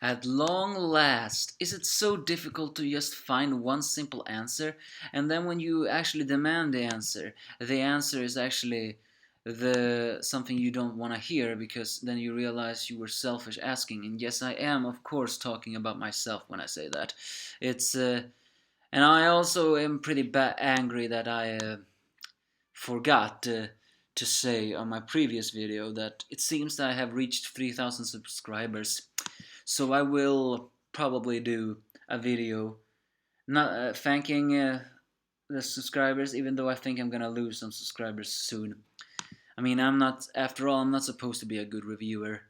At long last, is it so difficult to just find one simple answer? And then when you actually demand the answer is actually the something you don't want to hear, because then you realize you were selfish asking. And yes, I am of course talking about myself when I say that. It's and I also am pretty angry that I forgot to say on my previous video that it seems that I have reached 3,000 subscribers. So I will probably do a video not thanking the subscribers, even though I think I'm gonna lose some subscribers soon. I mean, I'm not, after all, I'm not supposed to be a good reviewer.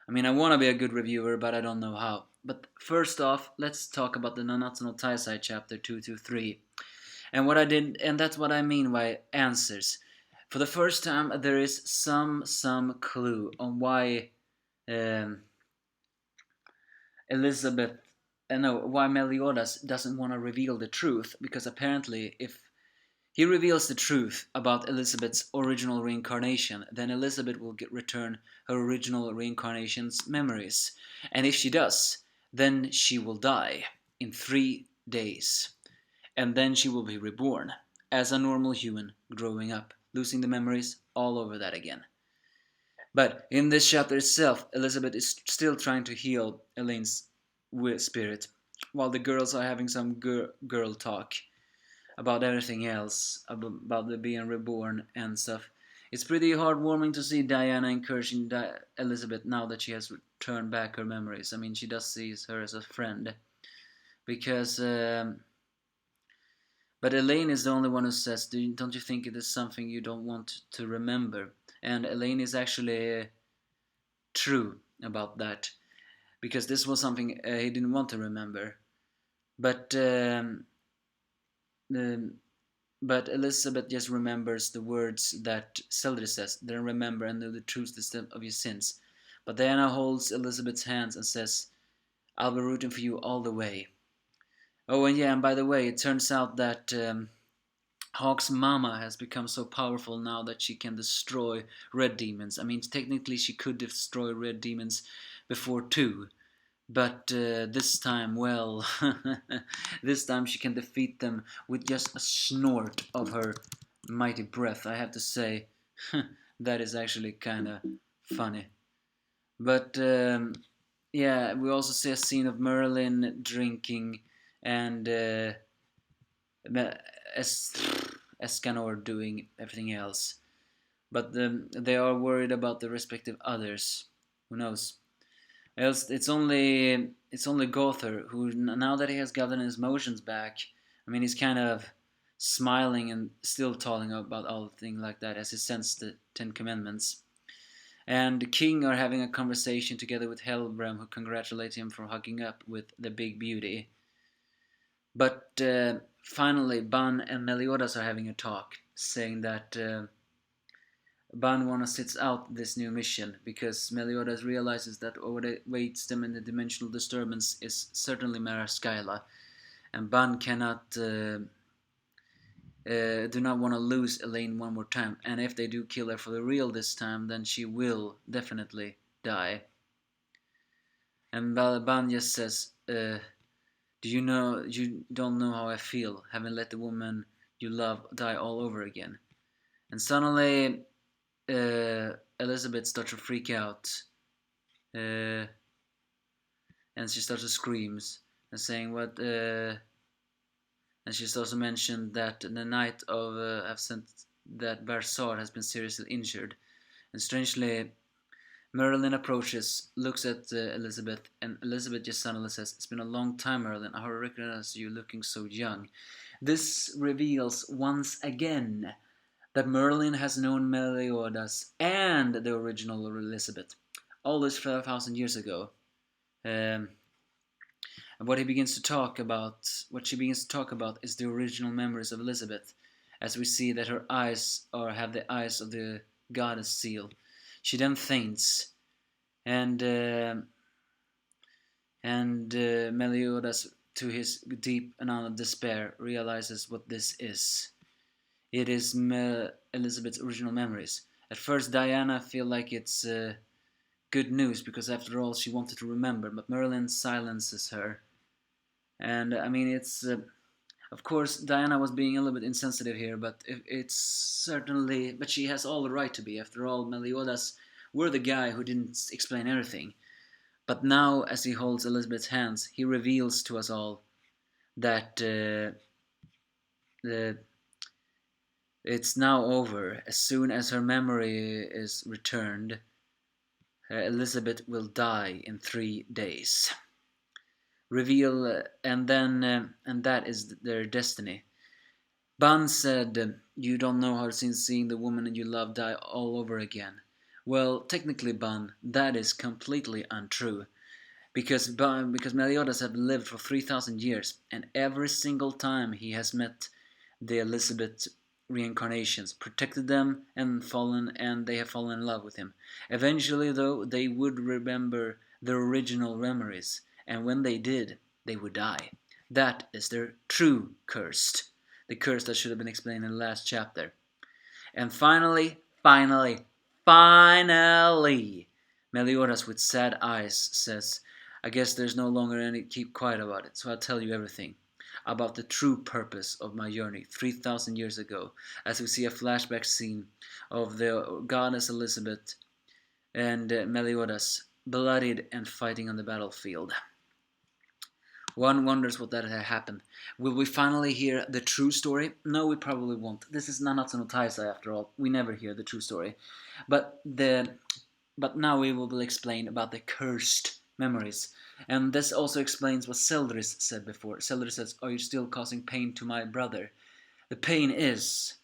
I mean, I want to be a good reviewer, but I don't know how. But first off, let's talk about the Nanatsu no Taizai chapter 223. And what I did, and that's what I mean by answers. For the first time, there is some clue on why um, Elizabeth, no, why Meliodas doesn't want to reveal the truth, because apparently if he reveals the truth about Elizabeth's original reincarnation, then Elizabeth will return her original reincarnation's memories. And if she does, then she will die in 3 days. And then she will be reborn as a normal human growing up, losing the memories all over that again. But in this chapter itself, Elizabeth is still trying to heal Elaine's spirit, while the girls are having some girl talk about everything else, about the being reborn and stuff. It's pretty heartwarming to see Diana encouraging Elizabeth now that she has returned back her memories. I mean, she does see her as a friend, because but Elaine is the only one who says, don't you think it is something you don't want to remember? And Elaine is actually true about that, because this was something he didn't want to remember. But but Elizabeth just remembers the words that Seldry says, then remember and know the truth of your sins. But Diana holds Elizabeth's hands and says, I'll be rooting for you all the way. Oh, and yeah, and by the way, it turns out that Hawk's mama has become so powerful now that she can destroy red demons. I mean, technically she could destroy red demons before too, but this time, well, this time she can defeat them with just a snort of her mighty breath. I have to say, that is actually kind of funny. But yeah, we also see a scene of Merlin drinking and Escanor doing everything else. But they are worried about the respective others. Who knows? Else, it's only Gother who, now that he has gotten his motions back, I mean, he's kind of smiling and still talking about all things like that as he sends the 10 Commandments. And the king are having a conversation together with Helbram, who congratulates him for hooking up with the big beauty. But finally, Ban and Meliodas are having a talk, saying that Ban wanna sits out this new mission because Meliodas realizes that what awaits them in the dimensional disturbance is certainly Mara Skyla, and Ban cannot do not want to lose Elaine one more time, and if they do kill her for the real this time, then she will definitely die. And Ban just says, do you know, you don't know how I feel, having let the woman you love die all over again. And suddenly, Elizabeth starts to freak out, and she starts to scream and saying what, and she starts to mention that the knight of absent that Barsar has been seriously injured. And strangely, Merlin approaches, looks at Elizabeth, and Elizabeth just suddenly says, it's been a long time, Merlin. I recognize you looking so young. This reveals once again that Merlin has known Meliodas and the original Elizabeth all those 5,000 years ago. And what she begins to talk about is the original memories of Elizabeth, as we see that her eyes have the eyes of the goddess seal. She then faints, and Meliodas, to his deep and unknown despair, realizes what this is. It is Elizabeth's original memories. At first, Diana feels like it's good news, because after all she wanted to remember, but Merlin silences her. And I mean, it's of course Diana was being a little bit insensitive here, but it's certainly, but she has all the right to be. After all, Meliodas were the guy who didn't explain everything. But now, as he holds Elizabeth's hands, he reveals to us all that the it's now over. As soon as her memory is returned, Elizabeth will die in 3 days. Reveal, and that is their destiny. Ban said, "You don't know how to seeing the woman you love die all over again." Well, technically, Ban, that is completely untrue. Because Meliodas had lived for 3,000 years, and every single time he has met the Elizabeth reincarnations, protected them, and they have fallen in love with him. Eventually, though, they would remember their original memories, and when they did, they would die. That is their true curse. The curse that should have been explained in the last chapter. And finally, Meliodas with sad eyes says, "I guess there's no longer any keep quiet about it, so I'll tell you everything about the true purpose of my journey 3,000 years ago," as we see a flashback scene of the goddess Elizabeth and Meliodas bloodied and fighting on the battlefield. One wonders what that had happened. Will we finally hear the true story? No, we probably won't. This is Nanatsu no Taizai after all. We never hear the true story. But now we will explain about the cursed memories. And this also explains what Seldris said before. Seldris says, "Are you still causing pain to my brother?" The pain is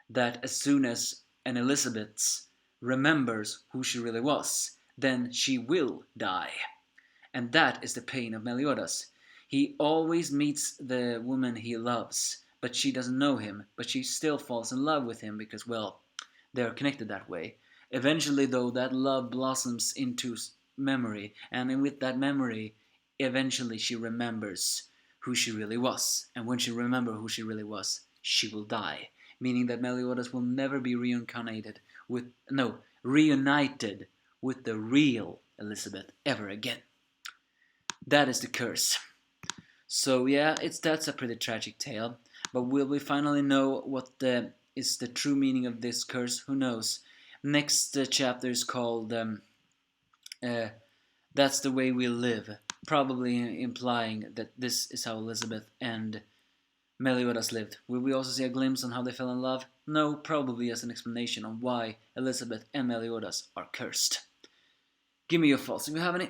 that as soon as an Elizabeth remembers who she really was, then she will die. And that is the pain of Meliodas. He always meets the woman he loves, but she doesn't know him, but she still falls in love with him because, well, they're connected that way. Eventually, though, that love blossoms into memory, and with that memory, eventually she remembers who she really was. And when she remembers who she really was, she will die. Meaning that Meliodas will never be reunited with the real Elizabeth ever again. That is the curse. So yeah, that's a pretty tragic tale. But will we finally know what is the true meaning of this curse? Who knows? Next chapter is called "That's the Way We Live," probably implying that this is how Elizabeth and Meliodas lived. Will we also see a glimpse on how they fell in love? No, probably as an explanation on why Elizabeth and Meliodas are cursed. Give me your thoughts if you have any.